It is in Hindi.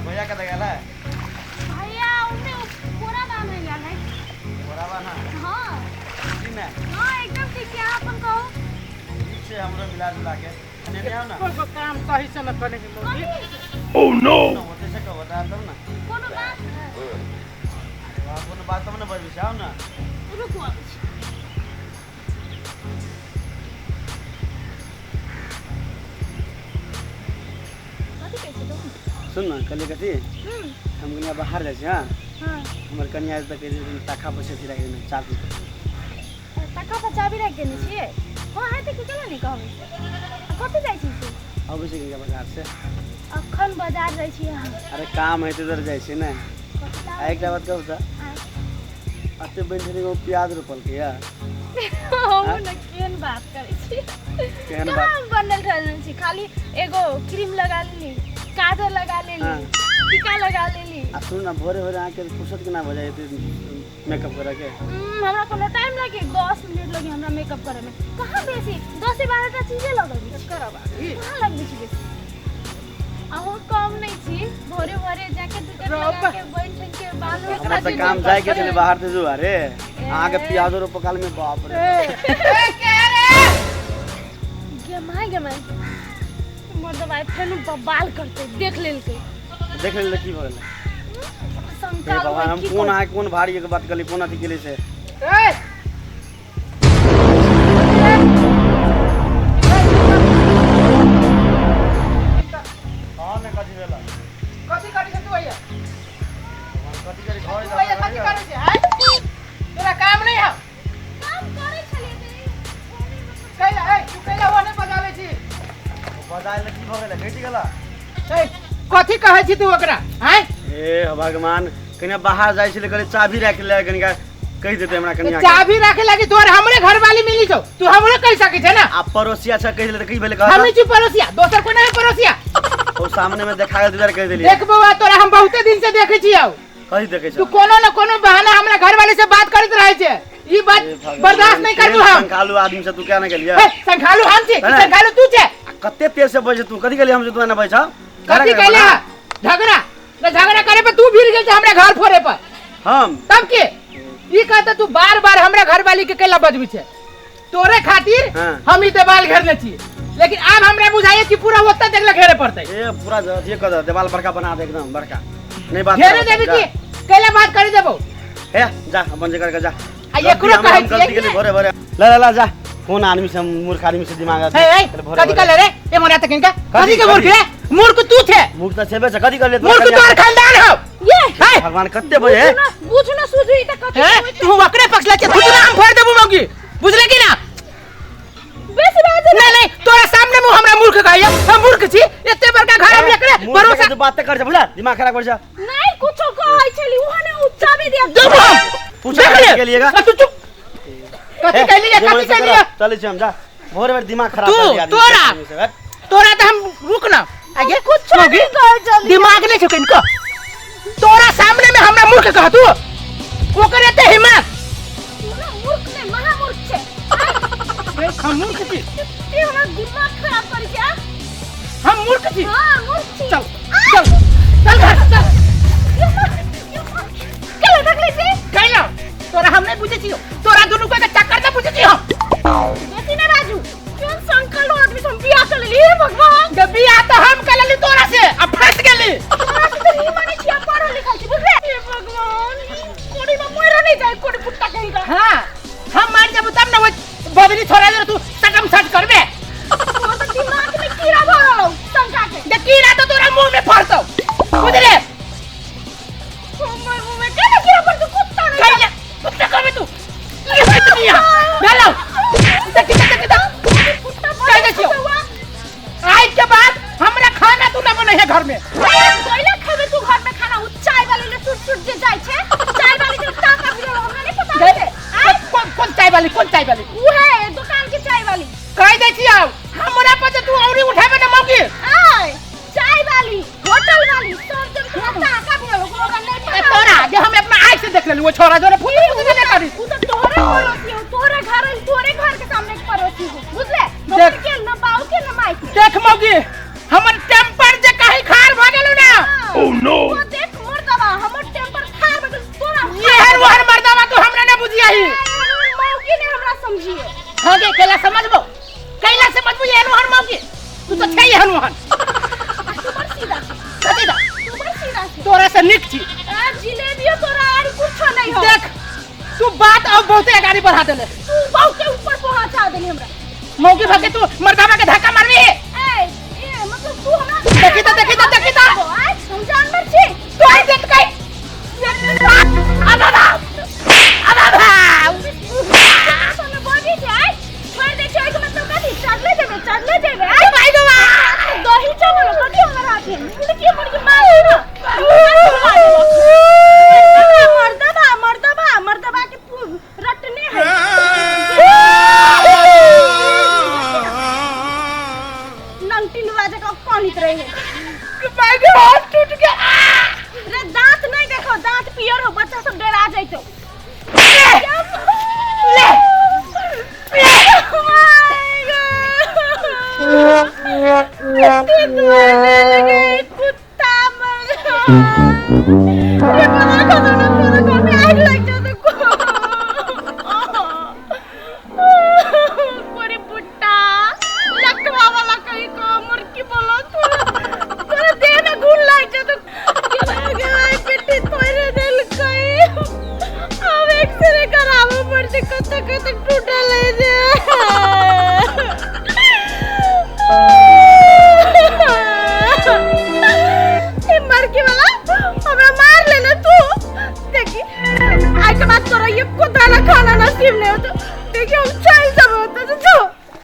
भैया का गेला भैया उनने पूरा दाम है यार है बराबर ना हां जी ना हां एकदम ठीक है अपन कहो ठीक से हमरो मिला जुला के नहीं आओ ना कोई काम सही से न करे के लोग ओह नो होते से को बता दो ना कोनो बात कोनो बात तब ना बज आओ ना रुको सुन ना कल कथी हम कनिया बाहर जाए छी हां हमर कनिया तक टाका पैसा दिला के चाबी टाका पर चाबी रख देने छिए हां है त केला नहीं कहबे कथि जाय छी तू अब से के बाजार से अखन बाजार जाय छी हम अरे काम है इधर जाय छी ना एकटा बात कहू त अते बंधरी को प्याज रोपल के या हम न केन बात करै छी केन बात बनल रहल छी खाली एगो क्रीम लगा लेली काजल लगा लेली टीका लगा लेली आ सुन ना भोरे भोरे आके फुर्सत के ना हो जाए मेकअप करे के हमरा कोनो टाइम लागे 10 मिनट लगे हमरा मेकअप करे में कहां बेसी 10 से 12 टा चीजें लगबी करबा कहां लगबी छी बेसी अहो कम नहीं छी भोरे भोरे जाके दुकान लगा के बैठ के बाल हमरा त काम जाए के चले बाहर से जो अरे आगे प्याज रो पकाल में बाप रे ए के रे गमाई मर्द भाई फेनु बाल करते देख लेल की भइल संकाल भगवान हम कौन है कौन भारी के बात कली कौन अथी केले से ए हां ने कथी भेला कथि करै छ तू भैया कथी करे घर भैया कथि करै छ है तोरा काम नहीं है काम करे छलिए कैला है तू कैला ओने बजावे छी बजाय ले की भ गेला घटी गेला ए कथि कहै छी तू ओकरा हैं ए भगवान कन्या बाहर जाय छले करे चाबी राख ले कनिका कहि देते हमरा कन्या चाबी राखे लागी तोर हमरे घर वाली मिली छौ तू हमरे कह सकै छै ना आ पड़ोसिया छ कहि देले त की भेले कह हमनी छी पड़ोसिया दोसर कोई नहीं पड़ोसिया ओ सामने में देखा गेल दिदार कह देली देख बउआ तोरा हम बहुते दिन से देखै छी आउ कहि देखे तू छ कोनो न कोनो बहाना हमरा घर वाले से बात करत रहै छै ई बात बर्दाश्त नहीं कर तू हम संखालू आदमी से तू क्या न गेलिया ए संखालू हम छी संखालू तू छै कते तेज से बजे तू कथि गेली हम से तू ना बज कथि कहले झगड़ा न झगड़ा करे पे तू भीड़ गेल छै हमरा घर फोड़े पर हम तब के ई कहता तू बार-बार हमरा घर वाली के केला बजबी छै तोरे खातिर हम ई देवाल घेरने छी लेकिन अब हमरा बुझाइए कि पूरा ओत्ता देखला घेरे पड़तै ए पूरा ये कर देवाल बड़का बना दे एकदम बड़का नहीं बात घेरे देबी की केला बात कर देबो हे जा अपन जगह कर जा आ एकरो कहै छी गलती के भोरे भोरे ला जा कौन आदमी से मूर्ख आदमी से दिमाग है कथि कर ले रे ए मोरा तक इनका कथि के मूर्ख रे मूर्ख तू थे मूर्ख त छेबे छ कथि कर ले मूर्ख तोर खानदान हो ये भगवान कते बजे बुझ ना सुझी त कथि तू वकरे पक्षला छै खुद नाम फोड़ देबो मौगी बुझले कि ना बेसी बात नहीं तोरा सामने मुंह हमरा मूर्ख कहैया हम मूर्ख छी एते बड़का घर हम एकरे भरोसा बात कर जा बुझा दिमाग खराब कर जा नहीं कुछो कहै छली ओहने उच्चाबी दे देबो पूछा के लिएगा तू चुप कथि कहलिए चले छी हम जा भोरे भोरे दिमाग खराब कर दिया तोरा तोरा त हम रुक ना आगे कुछ नहीं कहै छली दिमाग नहीं छकन को तोरा सामने में हमरा मूर्ख कह तू ओकरे ते हिम्मत मूर्ख नहीं महामूर्ख छे हम मूर्ख छी ये हमरा दिमाग खराब कर दिया हम मूर्ख छी हां मूर्ख छी चल घर चल केला तकले से कहलो तोरा हम नहीं बुझे छी तोरा दोनों के चक्कर ना बुझे छी हम बेसी ना राजू क्यों संकल आदमी से बियाह कर ली हे भगवान जब बियाह तो हम कर लेली तोरा से अब फंस गेली नहीं माने छी पढ़ो लिखल छी बुझले हे भगवान कोड़ी में मोरा नहीं जाए कोड़ी पुट्टा कहेगा हां हम मार जब तब ना वो बदली छोड़ा दे तू सटम सट करबे तो दिमाग में कीड़ा भरो शंका के जे कीड़ा तो तोरा मुंह में फरतो बुझले मुंह में क्या कीड़ा पर तू कुत्ता नहीं कहले कुत्ता करबे तू ये बात नहीं है डालो पुट्टा कह दे छियो आज के बाद हमरा खाना तू ना बने है घर में पहले खाबे तू घर में खाना उ चाय वाली ले सुट जे जाय छे चाय वाली के टाका भी हमरा नहीं पता है कौन चाय वाली उ है दुकान की चाय वाली कह दे छियो हमरा पर तू औरी उठाबे ना मौगी आय चाय वाली होटल वाली सब जन खाता का भी लोग नहीं पता तोरा जे हम अपना आँख से देख लेली वो छोरा जोरे फूल नहीं करी उ तो तोरे पड़ोसी हो तोरे घर के सामने के पड़ोसी हो बुझले देख के ना बाऊ के ना माई के देख मौगी हमर टेम्पर जे कहीं खार भ गेलु ना ओह नो तोरा से निक छी जिलेबियो तोरा और कुछ नहीं हो देख तू बात अब बहुते गाड़ी बढ़ा देले तू बहुते ऊपर पहुंचा देली हमरा मौके भागे तू मर्दावा के धक्का मारबी ए मतलब तू हमरा देखी तो हम जानवर छी तू आई देख कई आदा सामने बॉडी छै आई छोड़ दे छै के मतलब कथि चढ़ले जेबे आई भाई गो दही चलो कथि हमरा हाथ में लड़की मुर्गी मार मर्दबा के रटने है नंगटिलवा जका कानित रहे है भाई के हाथ टूट गया रे दांत नहीं देखो दांत पियर हो बच्चा सब डरा जाइतो कुत्ता मुर्गी बोलो तोरा देह में घून लाग जा पेटी तोरे दिल कई अब एक्सरे करावो पड़ते कत टूटल है जे ए मरकी वाला हमरा मार लेना तू देखी आज के बाद तोरा ये कुत्ता ना खाना नसीब नहीं हो तो